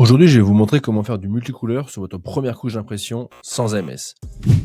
Aujourd'hui, je vais vous montrer comment faire du multicouleur sur votre première couche d'impression sans AMS.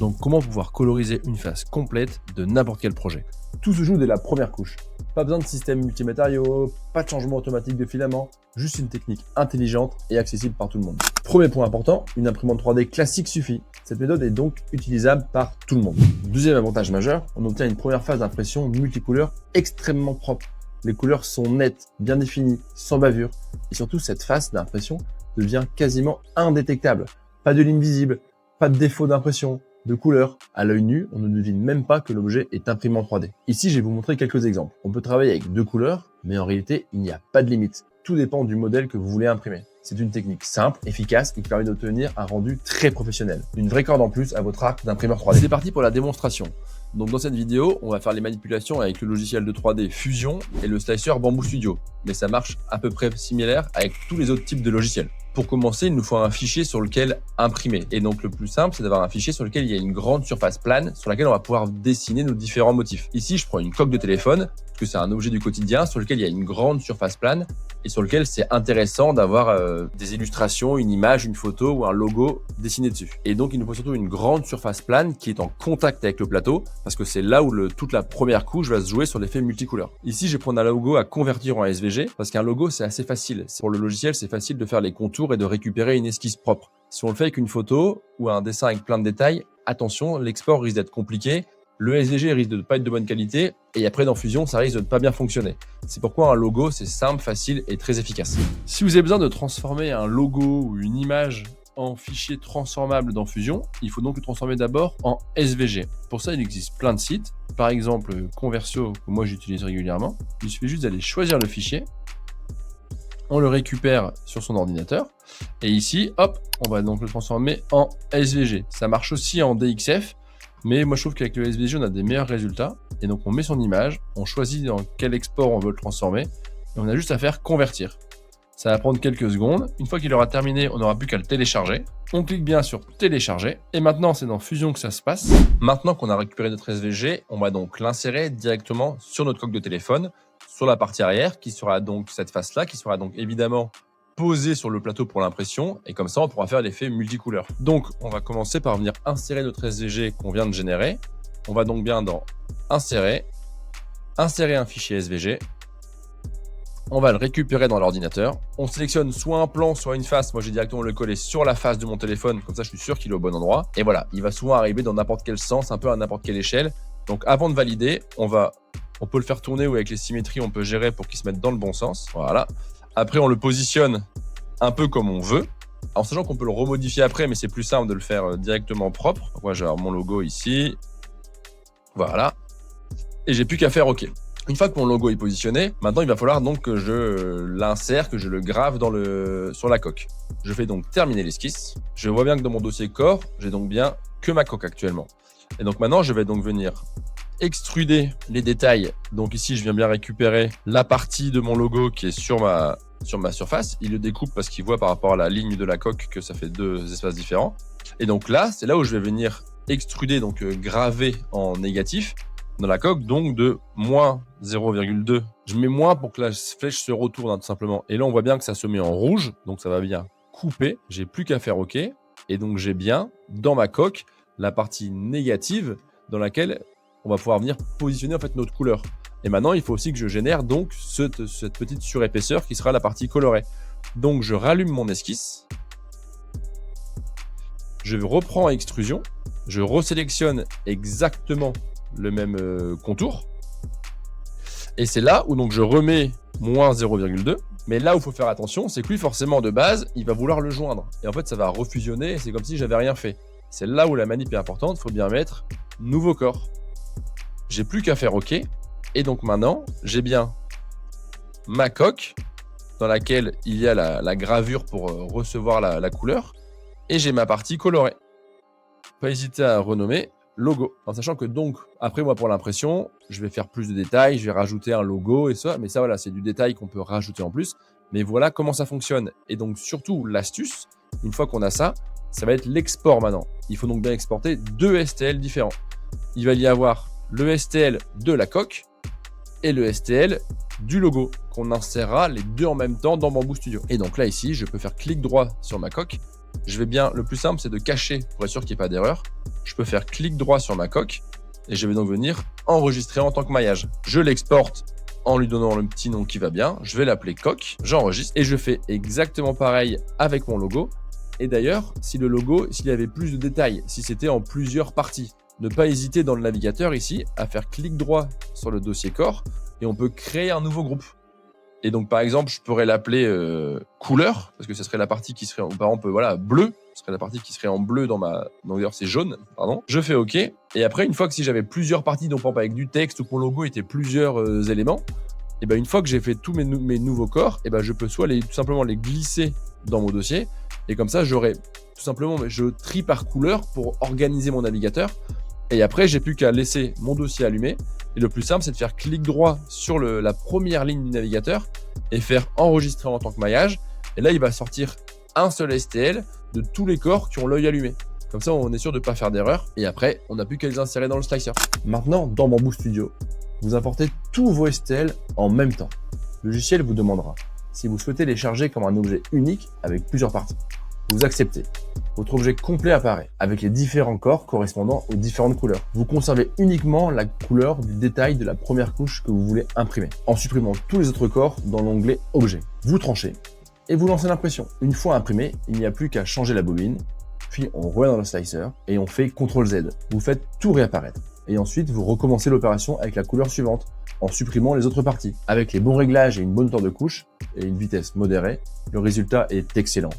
Donc, comment pouvoir coloriser une face complète de n'importe quel projet. Tout se joue dès la première couche. Pas besoin de système multimatériaux, pas de changement automatique de filament, juste une technique intelligente et accessible par tout le monde. Premier point important, une imprimante 3D classique suffit. Cette méthode est donc utilisable par tout le monde. Deuxième avantage majeur, on obtient une première phase d'impression multicouleur extrêmement propre. Les couleurs sont nettes, bien définies, sans bavure. Et surtout, cette phase d'impression devient quasiment indétectable. Pas de ligne visible, pas de défaut d'impression, de couleur. À l'œil nu, on ne devine même pas que l'objet est imprimé en 3D. Ici, je vais vous montrer quelques exemples. On peut travailler avec deux couleurs, mais en réalité, il n'y a pas de limite. Tout dépend du modèle que vous voulez imprimer. C'est une technique simple, efficace et qui permet d'obtenir un rendu très professionnel. Une vraie corde en plus à votre arc d'imprimeur 3D. C'est parti pour la démonstration. Donc dans cette vidéo, on va faire les manipulations avec le logiciel de 3D Fusion et le slicer Bamboo Studio. Mais ça marche à peu près similaire avec tous les autres types de logiciels. Pour commencer, il nous faut un fichier sur lequel imprimer. Et donc le plus simple, c'est d'avoir un fichier sur lequel il y a une grande surface plane sur laquelle on va pouvoir dessiner nos différents motifs. Ici, je prends une coque de téléphone, parce que c'est un objet du quotidien sur lequel il y a une grande surface plane et sur lequel c'est intéressant d'avoir des illustrations, une image, une photo ou un logo dessiné dessus. Et donc, il nous faut surtout une grande surface plane qui est en contact avec le plateau, parce que c'est là où toute la première couche va se jouer sur l'effet multicouleur. Ici, je vais prendre un logo à convertir en SVG, parce qu'un logo, c'est assez facile. Pour le logiciel, c'est facile de faire les contours et de récupérer une esquisse propre. Si on le fait avec une photo ou un dessin avec plein de détails, attention, l'export risque d'être compliqué. Le SVG risque de ne pas être de bonne qualité et après dans Fusion, ça risque de ne pas bien fonctionner. C'est pourquoi un logo, c'est simple, facile et très efficace. Si vous avez besoin de transformer un logo ou une image en fichier transformable dans Fusion, il faut donc le transformer d'abord en SVG. Pour ça, il existe plein de sites. Par exemple, Conversio, que moi j'utilise régulièrement. Il suffit juste d'aller choisir le fichier. On le récupère sur son ordinateur. Et ici, hop, on va donc le transformer en SVG. Ça marche aussi en DXF. Mais moi, je trouve qu'avec le SVG, on a des meilleurs résultats. Et donc, on met son image, on choisit dans quel export on veut le transformer. Et on a juste à faire convertir. Ça va prendre quelques secondes. Une fois qu'il aura terminé, on n'aura plus qu'à le télécharger. On clique bien sur télécharger. Et maintenant, c'est dans Fusion que ça se passe. Maintenant qu'on a récupéré notre SVG, on va donc l'insérer directement sur notre coque de téléphone, sur la partie arrière, qui sera donc cette face-là, qui sera donc évidemment posé sur le plateau pour l'impression et comme ça on pourra faire l'effet multicouleur. Donc on va commencer par venir insérer notre SVG qu'on vient de générer. On va donc bien dans insérer un fichier SVG. On va le récupérer dans l'ordinateur. On sélectionne soit un plan, soit une face. Moi j'ai directement le coller sur la face de mon téléphone, comme ça je suis sûr qu'il est au bon endroit. Et voilà, il va souvent arriver dans n'importe quel sens, un peu à n'importe quelle échelle. Donc avant de valider, on peut le faire tourner ou avec les symétries on peut gérer pour qu'il se mette dans le bon sens. Voilà. Après, on le positionne un peu comme on veut, en sachant qu'on peut le remodifier après, mais c'est plus simple de le faire directement propre. Donc moi, j'ai mon logo ici. Voilà. Et j'ai plus qu'à faire OK. Une fois que mon logo est positionné, maintenant, il va falloir donc que je l'insère, que je le grave sur la coque. Je fais donc terminer l'esquisse. Je vois bien que dans mon dossier corps, j'ai donc bien que ma coque actuellement. Et donc maintenant, je vais donc venir extruder les détails. Donc ici, je viens bien récupérer la partie de mon logo qui est sur ma surface. Il le découpe parce qu'il voit par rapport à la ligne de la coque que ça fait deux espaces différents. Et donc là, c'est là où je vais venir extruder, donc graver en négatif dans la coque, donc de moins 0,2. Je mets moins pour que la flèche se retourne tout simplement. Et là, on voit bien que ça se met en rouge, donc ça va bien couper. J'ai plus qu'à faire OK. Et donc, j'ai bien dans ma coque la partie négative dans laquelle on va pouvoir venir positionner en fait notre couleur. Et maintenant, il faut aussi que je génère donc cette petite surépaisseur qui sera la partie colorée. Donc, je rallume mon esquisse. Je reprends extrusion. Je resélectionne exactement le même contour. Et c'est là où donc je remets moins 0,2. Mais là où il faut faire attention, c'est que lui, forcément, de base, il va vouloir le joindre. Et en fait, ça va refusionner et c'est comme si j'avais rien fait. C'est là où la manip est importante. Il faut bien mettre nouveau corps. J'ai plus qu'à faire OK. Et donc maintenant, j'ai bien ma coque dans laquelle il y a la gravure pour recevoir la couleur. Et j'ai ma partie colorée. Pas hésiter à renommer logo. En sachant que donc, après moi pour l'impression, je vais faire plus de détails, je vais rajouter un logo et ça. Mais ça voilà, c'est du détail qu'on peut rajouter en plus. Mais voilà comment ça fonctionne. Et donc surtout, l'astuce, une fois qu'on a ça, ça va être l'export maintenant. Il faut donc bien exporter deux STL différents. Il va y avoir le STL de la coque et le STL du logo qu'on insérera les deux en même temps dans Bamboo Studio. Et donc là, ici, je peux faire clic droit sur ma coque. Je vais bien, le plus simple, c'est de cacher pour être sûr qu'il n'y ait pas d'erreur. Je peux faire clic droit sur ma coque et je vais donc venir enregistrer en tant que maillage. Je l'exporte en lui donnant le petit nom qui va bien. Je vais l'appeler coque, j'enregistre et je fais exactement pareil avec mon logo. Et d'ailleurs, si le logo, s'il y avait plus de détails, si c'était en plusieurs parties, ne pas hésiter dans le navigateur ici à faire clic droit sur le dossier corps et on peut créer un nouveau groupe. Et donc, par exemple, je pourrais l'appeler couleur, parce que ce serait la partie qui serait, par exemple, voilà, bleu. Ce serait la partie qui serait en bleu dans ma... Donc, d'ailleurs, c'est jaune, pardon. Je fais OK. Et après, une fois que si j'avais plusieurs parties, donc par exemple avec du texte ou que mon logo était plusieurs éléments, et ben une fois que j'ai fait tous mes nouveaux corps, et ben je peux soit tout simplement les glisser dans mon dossier. Et comme ça, j'aurai tout simplement, je trie par couleur pour organiser mon navigateur. Et après, j'ai plus qu'à laisser mon dossier allumé. Et le plus simple, c'est de faire clic droit sur la première ligne du navigateur et faire enregistrer en tant que maillage. Et là, il va sortir un seul STL de tous les corps qui ont l'œil allumé. Comme ça, on est sûr de ne pas faire d'erreur. Et après, on n'a plus qu'à les insérer dans le slicer. Maintenant, dans Bamboo Studio, vous importez tous vos STL en même temps. Le logiciel vous demandera si vous souhaitez les charger comme un objet unique avec plusieurs parties. Vous acceptez. Votre objet complet apparaît avec les différents corps correspondant aux différentes couleurs. Vous conservez uniquement la couleur du détail de la première couche que vous voulez imprimer en supprimant tous les autres corps dans l'onglet Objet. Vous tranchez et vous lancez l'impression. Une fois imprimé, il n'y a plus qu'à changer la bobine, puis on revient dans le slicer et on fait CTRL Z. Vous faites tout réapparaître et ensuite vous recommencez l'opération avec la couleur suivante en supprimant les autres parties. Avec les bons réglages et une bonne hauteur de couche et une vitesse modérée, le résultat est excellent.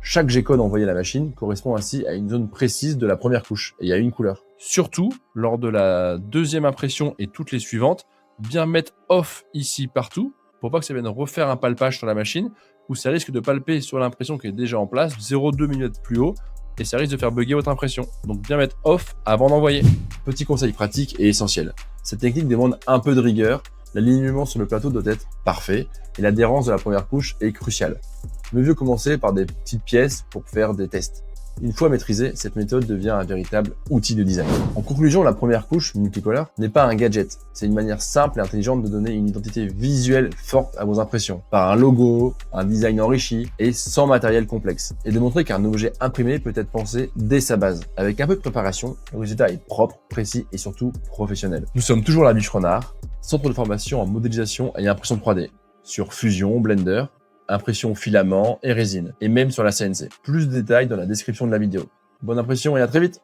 Chaque G-code envoyé à la machine correspond ainsi à une zone précise de la première couche et à une couleur. Surtout, lors de la deuxième impression et toutes les suivantes, bien mettre off ici partout pour pas que ça vienne refaire un palpage sur la machine ou ça risque de palper sur l'impression qui est déjà en place 0,2 mm plus haut et ça risque de faire bugger votre impression. Donc bien mettre off avant d'envoyer. Petit conseil pratique et essentiel. Cette technique demande un peu de rigueur. L'alignement sur le plateau doit être parfait et l'adhérence de la première couche est cruciale. Mieux vaut commencer par des petites pièces pour faire des tests. Une fois maîtrisée, cette méthode devient un véritable outil de design. En conclusion, la première couche multicolore n'est pas un gadget. C'est une manière simple et intelligente de donner une identité visuelle forte à vos impressions, par un logo, un design enrichi et sans matériel complexe. Et de montrer qu'un objet imprimé peut être pensé dès sa base. Avec un peu de préparation, le résultat est propre, précis et surtout professionnel. Nous sommes toujours à la Biche Renard, centre de formation en modélisation et impression 3D, sur Fusion, Blender, impression filament et résine, et même sur la CNC. Plus de détails dans la description de la vidéo. Bonne impression et à très vite!